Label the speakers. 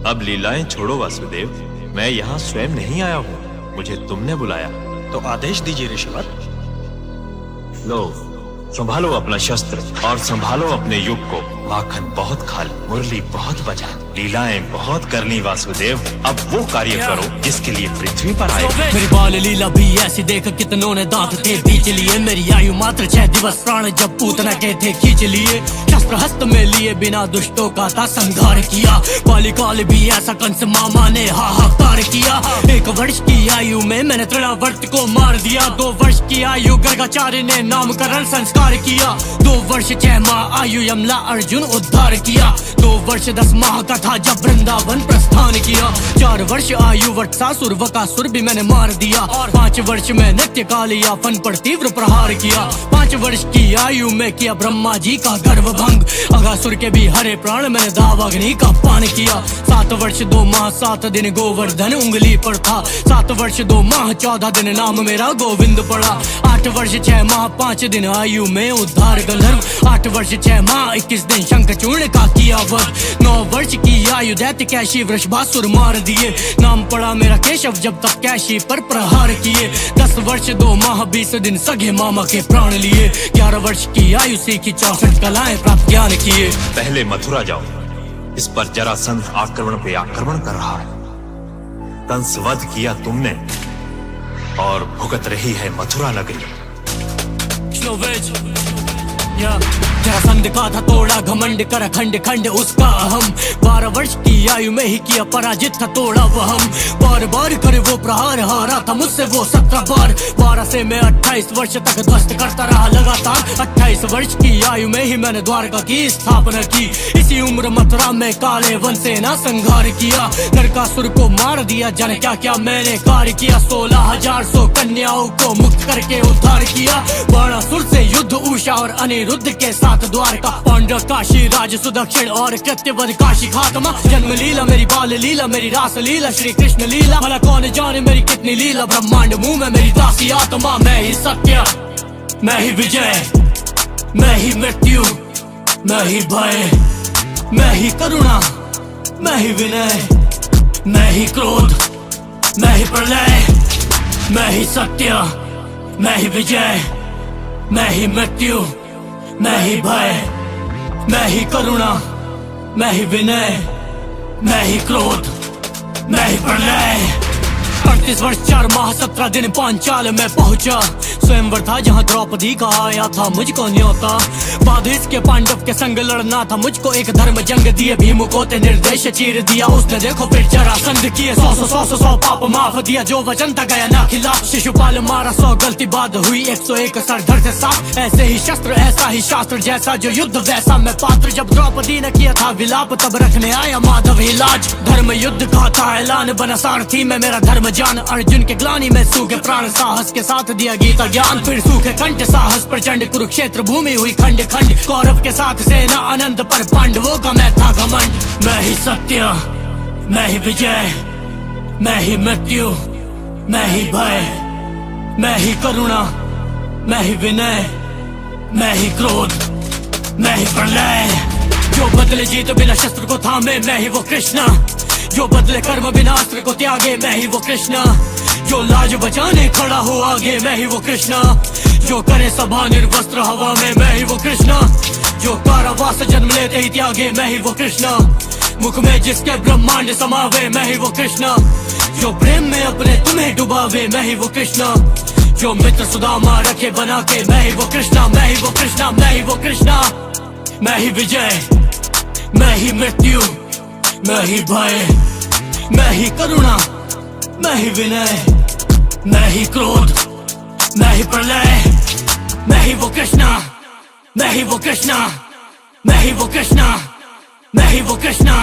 Speaker 1: अब लीलाएं छोड़ो वासुदेव, मैं यहाँ स्वयं नहीं आया हूँ, मुझे तुमने बुलाया।
Speaker 2: तो आदेश दीजिए ऋषिवर।
Speaker 1: लो, संभालो अपना शस्त्र और संभालो अपने युग को। माखन बहुत खा ली, मुरली बहुत बजा, लीलाएं बहुत कर ली वासुदेव। अब वो कार्य करो जिसके लिए पृथ्वी पर आए।
Speaker 3: मेरी बाल लीला भी ऐसी देख कितनों ने दांत थे बीच लिए। मेरी आयु मात्र 6 दिवस, प्राण जब पूतना के थे खींच लिए। शस्त्र हस्त में लिए बिना दुष्टों का था संहार किया। बालिकाल भी ऐसा कंस मामा ने हाहाकार किया। 1 वर्ष की आयु में मैंने तृणावर्त को मार दिया। 2 वर्ष की आयु गर्गाचार्य ने नामकरण संस्कार किया। 2 वर्ष 6 माह आयु यमला अर्जुन उद्धार किया। 2 वर्ष 10 माह का था जब वृंदावन प्रस्थान किया। 4 वर्ष आयु वत्सासुर वकासुर भी मैंने मार दिया। और 5 वर्ष में नृत्य कालिया फन पर तीव्र प्रहार किया। 5 वर्ष की आयु में किया ब्रह्मा जी का गर्व भंग। अगासुर के भी हरे प्राण मैंने दावाग्नि का पान किया। 7 वर्ष 2 माह 7 दिन गोवर्धन उंगली पर था। 7 वर्ष 2 माह 14 दिन नाम मेरा गोविंद पड़ा। 8 वर्ष 6 माह 5 दिन आयु में उद्धार गंधर्व। 8 वर्ष 6 माह 21 दिन शंखचूर्ण का किया वध। 9 वर्ष की आयु दैत्य कैशी वृषभासुर मार दिए। नाम पड़ा मेरा केशव जब तक कैशी पर प्रहार किए। 10 वर्ष 2 माह 20 दिन सगे मामा के प्राण लिए। 11 वर्ष की आयु सीखी 64 कलाएं प्राप्त ज्ञान किए।
Speaker 1: पहले मथुरा जाओ, इस पर जरासंध आक्रमण पे आक्रमण कर रहा है। कंस वध किया तुमने और भुगत रही है मथुरा नगरी।
Speaker 3: जरासंध का था तोड़ा घमंड कर खंड खंड उसका अहम। 12 वर्ष की आयु में ही किया पराजित था तोड़ा वहम। बार बार करे वो प्रहार, हारा था मुझसे वो 17 बार। 12 से मैं 28 वर्ष तक ध्वस्त करता रहा लगातार। 28 वर्ष की आयु में ही मैंने द्वारका की स्थापना की। इसी उम्र मथुरा में काले वन से ना संहार किया। नरकासुर को मार दिया, जाने क्या क्या मैंने कार्य किया। 16,000 कन्याओं को मुक्त करके उद्धार किया। बाणासुर से युद्ध उषा और अनिरुद्ध के साथ द्वारका। पांडव काशी राज सुदक्षिण और कृत्यवध काशी खात्मा। जन्म लीला मेरी, बाल लीला मेरी, रास लीला श्री कृष्ण लीला। भला कौन जाने मेरी कितनी लीला, ब्रह्मांड मुंह में मेरी दासी आत्मा। मैं ही सत्य, मैं ही विजय, मैं ही मृत्यु, मैं ही भय, मैं ही करुणा, मैं ही विनय, मैं ही क्रोध, मैं ही प्रलय। मैं ही सत्य, मैं ही विजय, मैं ही मृत्यु, मैं ही भय, मैं ही करुणा, मैं ही विनय, मैं ही क्रोध, मैं ही प्रलय। 38 वर्ष 4 माह 17 दिन पांचाल में पहुंचा। स्वयंवर था जहां द्रौपदी का आया था मुझको न्योता। बाद इसके पांडव के संग लड़ना था मुझको एक धर्म जंग दिए। भीम को ते निर्देश चीर दिया उसने, देखो फिर जरासंध किए। 100 पाप माफ दिया, जो वचन था गया ना खिलाफ। शिशुपाल मारा 100 गलती बाद हुई 101 सरधर से साफ। ऐसे ही शस्त्र ऐसा ही शास्त्र, जैसा जो युद्ध वैसा मैं पात्र। जब द्रौपदी ने किया था विलाप तब रखने आया माधव इलाज। धर्म युद्ध का था ऐलान, बना सारथी में मेरा धर्म जान। अर्जुन के ग्लानी में सूखे प्राण, साहस के साथ दिया गीता ज्ञान। फिर सूखे कंठ साहस प्रचंड, कुरुक्षेत्र भूमि हुई खंड खंड। कौरव के साथ सेना अनंत पर पांडवों का मैं था घमंड। मैं ही सत्य, मैं ही विजय, मैं ही मृत्यु, मैं ही भय, मैं ही करुणा, मैं ही विनय, मैं ही क्रोध, मैं ही प्रलय। जो बदले जीत बिना शस्त्र को थामे, मैं ही वो कृष्णा। जो बदले कर्म बिना अस्त्र को त्यागे, मैं ही वो कृष्णा। जो लाज बचाने खड़ा हो आगे, मैं ही वो कृष्णा। जो करे सभा निर्वस्त्र हवा में, मैं ही वो कृष्णा। जो कारावास जन्म लेते ही त्यागे, मैं ही वो कृष्णा। मुख में जिसके ब्रह्मांड समावे, मैं ही वो कृष्णा। जो प्रेम में अपने तुम्हें डुबावे, मैं ही वो कृष्णा। जो मित्र सुदामा रखे बना के, मैं ही वो कृष्णा, मैं ही वो कृष्णा, मैं ही वो कृष्णा। मैं ही विजय, मैं ही मृत्यु, मैं ही भय, मैं ही करुणा, मैं ही विनय, मैं ही क्रोध, मैं ही प्रलय। मैं ही वो कृष्णा, मैं ही वो कृष्णा, मैं ही वो कृष्णा, मैं ही वो कृष्णा।